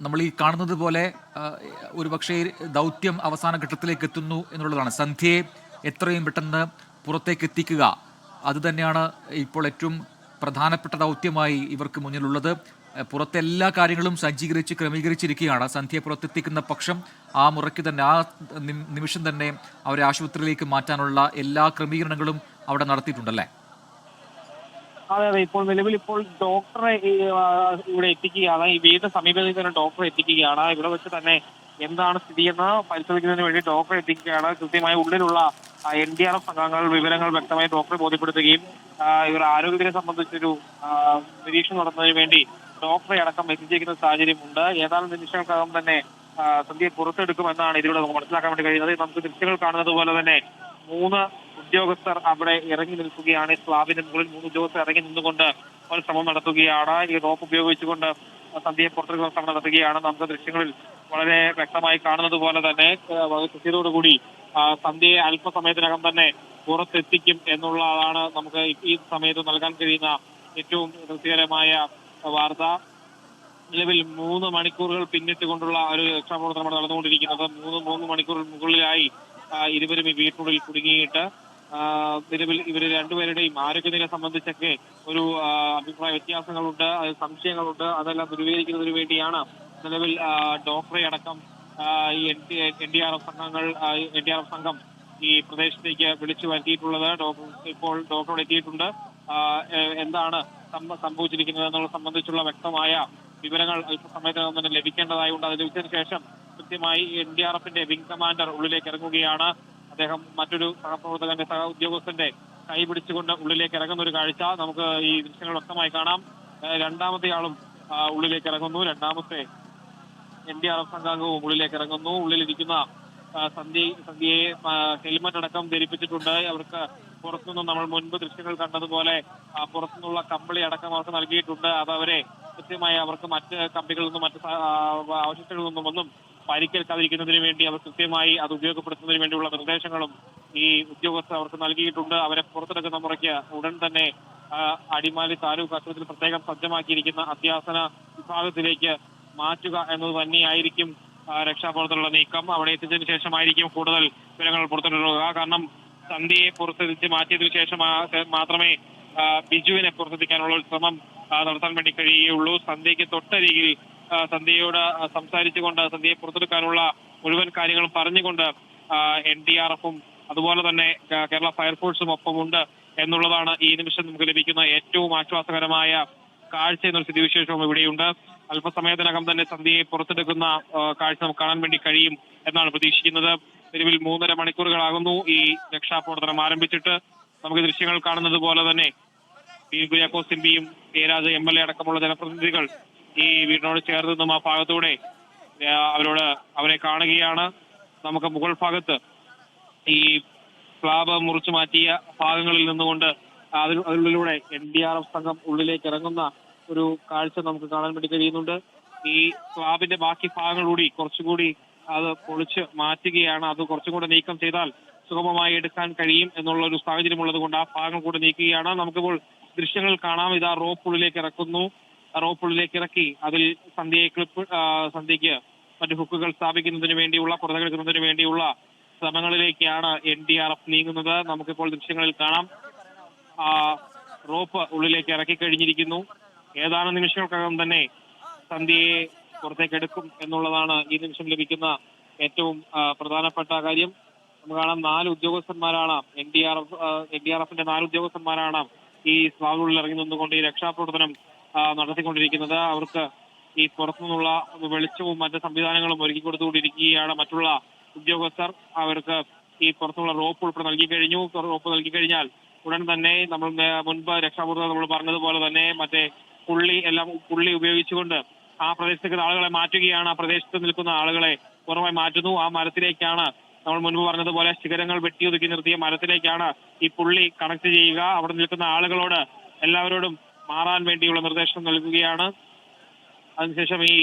നമ്മൾ ഈ കാണുന്നത് പോലെ ഒരു പക്ഷേ ദൗത്യം അവസാന ഘട്ടത്തിലേക്ക് എത്തുന്നു എന്നുള്ളതാണ്. സന്ധ്യയെ എത്രയും പെട്ടെന്ന് പുറത്തേക്ക് എത്തിക്കുക, അത് തന്നെയാണ് ഇപ്പോൾ ഏറ്റവും പ്രധാനപ്പെട്ട ദൗത്യമായി ഇവർക്ക് മുന്നിലുള്ളത്. പുറത്തെ എല്ലാ കാര്യങ്ങളും സജ്ജീകരിച്ച് ക്രമീകരിച്ചിരിക്കുകയാണ്. സന്ധ്യയെ പുറത്തെത്തിക്കുന്ന പക്ഷം ആ മുറയ്ക്ക് തന്നെ, ആ നിമിഷം തന്നെ അവരെ ആശുപത്രിയിലേക്ക് മാറ്റാനുള്ള എല്ലാ ക്രമീകരണങ്ങളും അവിടെ നടത്തിയിട്ടുണ്ടല്ലേ? അതെ അതെ, ഇപ്പോൾ നിലവിൽ ഇപ്പോൾ ഡോക്ടറെ ഇവിടെ എത്തിക്കുകയാണ്. ഈ വീടിന് സമീപത്തിൽ തന്നെ ഡോക്ടറെ എത്തിക്കുകയാണ്. ഇവിടെ വെച്ച് തന്നെ എന്താണ് സ്ഥിതിയെന്ന് പരിശോധിക്കുന്നതിന് വേണ്ടി ഡോക്ടറെ എത്തിക്കുകയാണ്. കൃത്യമായി ഉള്ളിലുള്ള NDRF സംഘങ്ങൾ വിവരങ്ങൾ വ്യക്തമായി ഡോക്ടറെ ബോധ്യപ്പെടുത്തുകയും ഇവർ ആരോഗ്യത്തിനെ സംബന്ധിച്ചൊരു നിരീക്ഷണം നടത്തുന്നതിന് വേണ്ടി ഡോക്ടറെ അടക്കം എത്തിച്ചിരിക്കുന്ന സാഹചര്യമുണ്ട്. ഏതാനും നിമിഷങ്ങൾക്കകം തന്നെ സന്ധ്യയെ പുറത്തെടുക്കുമെന്നാണ് ഇതിലൂടെ നമുക്ക് മനസ്സിലാക്കാൻ വേണ്ടി കഴിയുന്നത്. നമുക്ക് ദൃശ്യങ്ങൾ കാണുന്നത് പോലെ തന്നെ 3 ഉദ്യോഗസ്ഥർ അവിടെ ഇറങ്ങി നിൽക്കുകയാണ്. സ്ലാബിന് മുകളിൽ 3 ഉദ്യോഗസ്ഥർ ഇറങ്ങി നിന്നുകൊണ്ട് ഒരു ശ്രമം നടത്തുകയാണ്. ഈ റോപ്പ് ഉപയോഗിച്ചുകൊണ്ട് സന്ധ്യയെ പുറത്തെടുക്കുന്ന ശ്രമം നടത്തുകയാണ്. നമുക്ക് ദൃശ്യങ്ങളിൽ വളരെ വ്യക്തമായി കാണുന്നത് പോലെ തന്നെ കൃത്യതയോടുകൂടി സന്ധ്യയെ അല്പസമയത്തിനകം തന്നെ പുറത്തെത്തിക്കും എന്നുള്ളതാണ് നമുക്ക് ഈ സമയത്ത് നൽകാൻ കഴിയുന്ന ഏറ്റവും തൃപ്തികരമായ വാർത്ത. നിലവിൽ 3 മണിക്കൂറുകൾ പിന്നിട്ടുകൊണ്ടുള്ള ഒരു രക്ഷാപ്രവർത്തനമാണ് നടന്നുകൊണ്ടിരിക്കുന്നത്. 3 മണിക്കൂർ മുകളിലായി ഇരുവരും ഈ വീട്ടിനുള്ളിൽ കുടുങ്ങിയിട്ട് നിലവിൽ ഇവർ രണ്ടുപേരുടെയും ആരോഗ്യനില സംബന്ധിച്ചൊക്കെ ഒരു അഭിപ്രായ വ്യത്യാസങ്ങളുണ്ട്, സംശയങ്ങളുണ്ട്. അതെല്ലാം ദൂരീകരിക്കുന്നതിന് വേണ്ടിയാണ് നിലവിൽ ഡോക്ടറെ അടക്കം ഈ NDRF സംഘം ഈ പ്രദേശത്തേക്ക് വിളിച്ചു വരുത്തിയിട്ടുള്ളത്. ഇപ്പോൾ ഡോക്ടറോട് എത്തിയിട്ടുണ്ട്. എന്താണ് സംഭവിച്ചിരിക്കുന്നത് എന്നുള്ളത് സംബന്ധിച്ചുള്ള വ്യക്തമായ വിവരങ്ങൾ അല്പസമയത്തിനകം തന്നെ ലഭിക്കേണ്ടതായുണ്ട്. അത് ലഭിച്ചതിന് ശേഷം കൃത്യമായി NDRFന്റെ വിംഗ് കമാൻഡർ ഉള്ളിലേക്ക് ഇറങ്ങുകയാണ്. അദ്ദേഹം മറ്റൊരു സഹപ്രവർത്തകന്റെ ഉദ്യോഗസ്ഥന്റെ കൈ പിടിച്ചുകൊണ്ട് ഉള്ളിലേക്ക് ഇറങ്ങുന്ന ഒരു കാഴ്ച നമുക്ക് ഈ ദൃശ്യങ്ങൾ വ്യക്തമായി കാണാം. രണ്ടാമത്തെ ആളും ഉള്ളിലേക്ക് ഇറങ്ങുന്നു. രണ്ടാമത്തെ NDRF സംഘാംഗവും ഉള്ളിലേക്ക് ഇറങ്ങുന്നു. ഉള്ളിലിരിക്കുന്ന സന്ധ്യയെ ഹെൽമറ്റ് അടക്കം ധരിപ്പിച്ചിട്ടുണ്ട്. അവർക്ക് പുറത്തുനിന്നും നമ്മൾ മുൻപ് ദൃശ്യങ്ങൾ കണ്ടതുപോലെ പുറത്തുനിന്നുള്ള കമ്പിളി അടക്കം അവർക്ക് നൽകിയിട്ടുണ്ട്. അത് അവരെ കൃത്യമായി അവർക്ക് മറ്റ് കമ്പികളിൽ നിന്നും മറ്റ് അവശിഷ്ടങ്ങളിൽ നിന്നും ഒന്നും പരിക്കേൽക്കാതിരിക്കുന്നതിന് വേണ്ടി അവർ കൃത്യമായി അത് ഉപയോഗപ്പെടുത്തുന്നതിന് വേണ്ടിയുള്ള നിർദ്ദേശങ്ങളും ഈ ഉദ്യോഗസ്ഥർ അവർക്ക് നൽകിയിട്ടുണ്ട്. അവരെ പുറത്തെടുക്കുന്ന മുറയ്ക്ക് ഉടൻ തന്നെ അടിമാലി താലൂക്ക് ആശുപത്രിയിൽ പ്രത്യേകം സജ്ജമാക്കിയിരിക്കുന്ന അത്യാസന വിഭാഗത്തിലേക്ക് മാറ്റുക എന്നത് തന്നെയായിരിക്കും രക്ഷാപ്രവർത്തനമുള്ള നീക്കം. അവിടെ എത്തിച്ചതിന് ശേഷമായിരിക്കും കൂടുതൽ വിവരങ്ങൾ പുറത്തെടുക്കുക. കാരണം സന്ധ്യയെ പുറത്തെത്തിച്ച് മാറ്റിയതിനു ശേഷം മാത്രമേ ബിജുവിനെ പുറത്തെത്തിക്കാനുള്ള ഒരു ശ്രമം നടത്താൻ വേണ്ടി കഴിയുകയുള്ളൂ. സന്ധ്യയ്ക്ക് തൊട്ടരികിൽ സന്ധ്യയോട് സംസാരിച്ചുകൊണ്ട് സന്ധ്യയെ പുറത്തെടുക്കാനുള്ള മുഴുവൻ കാര്യങ്ങളും പറഞ്ഞുകൊണ്ട് NDRFും അതുപോലെ തന്നെ കേരള ഫയർഫോഴ്സും ഒപ്പമുണ്ട് എന്നുള്ളതാണ് ഈ നിമിഷം നമുക്ക് ലഭിക്കുന്ന ഏറ്റവും ആശ്വാസകരമായ കാഴ്ച എന്നൊരു സ്ഥിതിവിശേഷവും ഇവിടെയുണ്ട്. അല്പസമയത്തിനകം തന്നെ സന്ധ്യയെ പുറത്തെടുക്കുന്ന കാഴ്ച നമുക്ക് കാണാൻ വേണ്ടി കഴിയും എന്നാണ് പ്രതീക്ഷിക്കുന്നത്. നിലവിൽ 3.5 മണിക്കൂറുകളാകുന്നു ഈ രക്ഷാപ്രവർത്തനം ആരംഭിച്ചിട്ട്. നമുക്ക് ദൃശ്യങ്ങൾ കാണുന്നത് പോലെ തന്നെ കുര്യാക്കോസ് എംപിയും ജയരാജ് MLA അടക്കമുള്ള ജനപ്രതിനിധികൾ ഈ വീടിനോട് ചേർന്ന് നിന്നും ആ ഭാഗത്തൂടെ അവരെ കാണുകയാണ്. നമുക്ക് മുകൾ ഭാഗത്ത് ഈ സ്ലാബ് മുറിച്ചു മാറ്റിയ ഭാഗങ്ങളിൽ നിന്നുകൊണ്ട് അതിലൂടെ NDRF സംഘം ഉള്ളിലേക്ക് ഇറങ്ങുന്ന ഒരു കാഴ്ച നമുക്ക് കാണാൻ വേണ്ടി കഴിയുന്നുണ്ട്. ഈ സ്ലാബിന്റെ ബാക്കി ഭാഗങ്ങൾ കൂടി കുറച്ചുകൂടി അത് പൊളിച്ച് മാറ്റുകയാണ്. അത് കുറച്ചും കൂടെ നീക്കം ചെയ്താൽ സുഗമമായി എടുക്കാൻ കഴിയും എന്നുള്ള ഒരു സാഹചര്യം ഉള്ളത് കൊണ്ട് ആ ഭാഗങ്ങൾ കൂടെ നീക്കുകയാണ്. നമുക്കിപ്പോൾ ദൃശ്യങ്ങൾ കാണാം. ഇതാ റോപ്പ് ഉള്ളിലേക്ക് ഇറക്കുന്നു. റോപ്പ് ഉള്ളിലേക്ക് ഇറക്കി അതിൽ സന്ധ്യയ്ക്ക് മറ്റു ഹുക്കുകൾ സ്ഥാപിക്കുന്നതിന് വേണ്ടിയുള്ള പുറത്തെടുക്കുന്നതിന് വേണ്ടിയുള്ള ശ്രമങ്ങളിലേക്കാണ് NDRF നീങ്ങുന്നത്. നമുക്കിപ്പോൾ ദൃശ്യങ്ങളിൽ കാണാം. റോപ്പ് ഉള്ളിലേക്ക് ഇറക്കി കഴിഞ്ഞിരിക്കുന്നു. ഏതാനും നിമിഷങ്ങൾക്കകം തന്നെ സന്ധ്യയെ പുറത്തേക്ക് എടുക്കും എന്നുള്ളതാണ് ഈ നിമിഷം ലഭിക്കുന്ന ഏറ്റവും പ്രധാനപ്പെട്ട കാര്യം. നമുക്ക് കാണാം 4 ഉദ്യോഗസ്ഥന്മാരാണ് NDRFന്റെ 4 ഉദ്യോഗസ്ഥന്മാരാണ് ഈ സ്ലാബിനുള്ളിൽ ഇറങ്ങി നിന്നുകൊണ്ട് ഈ രക്ഷാപ്രവർത്തനം നടത്തിക്കൊണ്ടിരിക്കുന്നത്. അവർക്ക് ഈ പുറത്തുനിന്നുള്ള വെളിച്ചവും മറ്റ് സംവിധാനങ്ങളും ഒരുക്കി കൊടുത്തുകൊണ്ടിരിക്കുകയാണ് മറ്റുള്ള ഉദ്യോഗസ്ഥർ. അവർക്ക് ഈ പുറത്തുള്ള റോപ്പ് ഉൾപ്പെടെ നൽകി കഴിഞ്ഞു. റോപ്പ് നൽകി കഴിഞ്ഞാൽ ഉടൻ തന്നെ നമ്മൾ മുൻപ് രക്ഷാപ്രവർത്തനം നമ്മൾ പറഞ്ഞതുപോലെ തന്നെ മറ്റേ പുള്ളി ഉപയോഗിച്ചുകൊണ്ട് ആ പ്രദേശത്തേക്ക് ആളുകളെ മാറ്റുകയാണ്. ആ പ്രദേശത്ത് നിൽക്കുന്ന ആളുകളെ പുറമായി മാറ്റുന്നു. ആ മരത്തിലേക്കാണ് നമ്മൾ മുൻപ് പറഞ്ഞതുപോലെ ശിഖരങ്ങൾ വെട്ടിയൊതുക്കി നിർത്തിയ മരത്തിലേക്കാണ് ഈ പുള്ളി കണക്ട് ചെയ്യുക. അവിടെ നിൽക്കുന്ന ആളുകളോട് എല്ലാവരോടും മാറാൻ വേണ്ടിയുള്ള നിർദ്ദേശം നൽകുകയാണ്. അതിനുശേഷം ഈ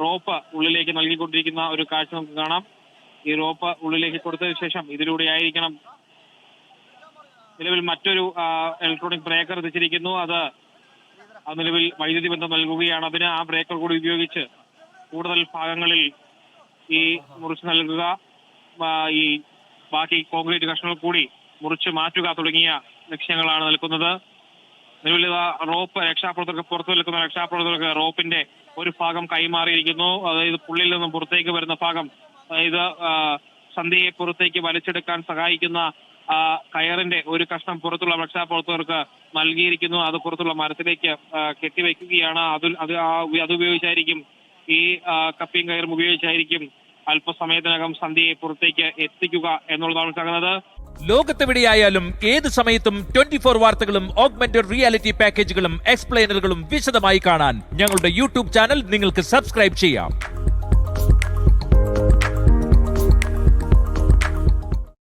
റോപ്പ് ഉള്ളിലേക്ക് നൽകിക്കൊണ്ടിരിക്കുന്ന ഒരു കാഴ്ച നമുക്ക് കാണാം. ഈ റോപ്പ് ഉള്ളിലേക്ക് കൊടുത്തതിന് ശേഷം ഇതിലൂടെ ആയിരിക്കണം നിലവിൽ മറ്റൊരു ഇലക്ട്രോണിക് ബ്രേക്കർ എത്തിച്ചിരിക്കുന്നു. അത് നിലവിൽ വൈദ്യുതി ബന്ധം നൽകുകയാണ്. അതിന് ആ ബ്രേക്കർ കൂടി ഉപയോഗിച്ച് കൂടുതൽ ഭാഗങ്ങളിൽ ഈ മുറിച്ച് നൽകുക, ഈ ബാക്കി കോൺക്രീറ്റ് കഷ്ണങ്ങൾ കൂടി മുറിച്ച് മാറ്റുക തുടങ്ങിയ ലക്ഷ്യങ്ങളാണ് നിൽക്കുന്നത്. നിലവിൽ റോപ്പ് രക്ഷാപ്രവർത്തകർക്ക് പുറത്തു നിൽക്കുന്ന രക്ഷാപ്രവർത്തകർക്ക് റോപ്പിന്റെ ഒരു ഭാഗം കൈമാറിയിരിക്കുന്നു. അതായത് പുള്ളിൽ നിന്നും പുറത്തേക്ക് വരുന്ന ഭാഗം, അതായത് സന്ധ്യയെ പുറത്തേക്ക് വലിച്ചെടുക്കാൻ സഹായിക്കുന്ന കയറിന്റെ ഒരു കഷ്ണം പുറത്തുള്ള രക്ഷാപ്രവർത്തകർക്ക് നൽകിയിരിക്കുന്നു. അത് പുറത്തുള്ള മരത്തിലേക്ക് കെട്ടിവെക്കുകയാണ്. അതുപയോഗിച്ചായിരിക്കും ഈ കപ്പിയും കയറും ഉപയോഗിച്ചായിരിക്കും അല്പസമയത്തിനകം സന്ധ്യയെ പുറത്തേക്ക് എത്തിക്കുക എന്നുള്ളതാണ് മനസ്സിലാക്കുന്നത്. ലോകത്തെവിടെയായാലും ഏത് സമയത്തും 24 വാർത്തകളും ഓഗ്മെന്റഡ് റിയാലിറ്റി പാക്കേജുകളും എക്സ്പ്ലെയിനറുകളും വിശദമായി കാണാൻ ഞങ്ങളുടെ യൂട്യൂബ് ചാനൽ നിങ്ങൾക്ക് സബ്സ്ക്രൈബ് ചെയ്യാം.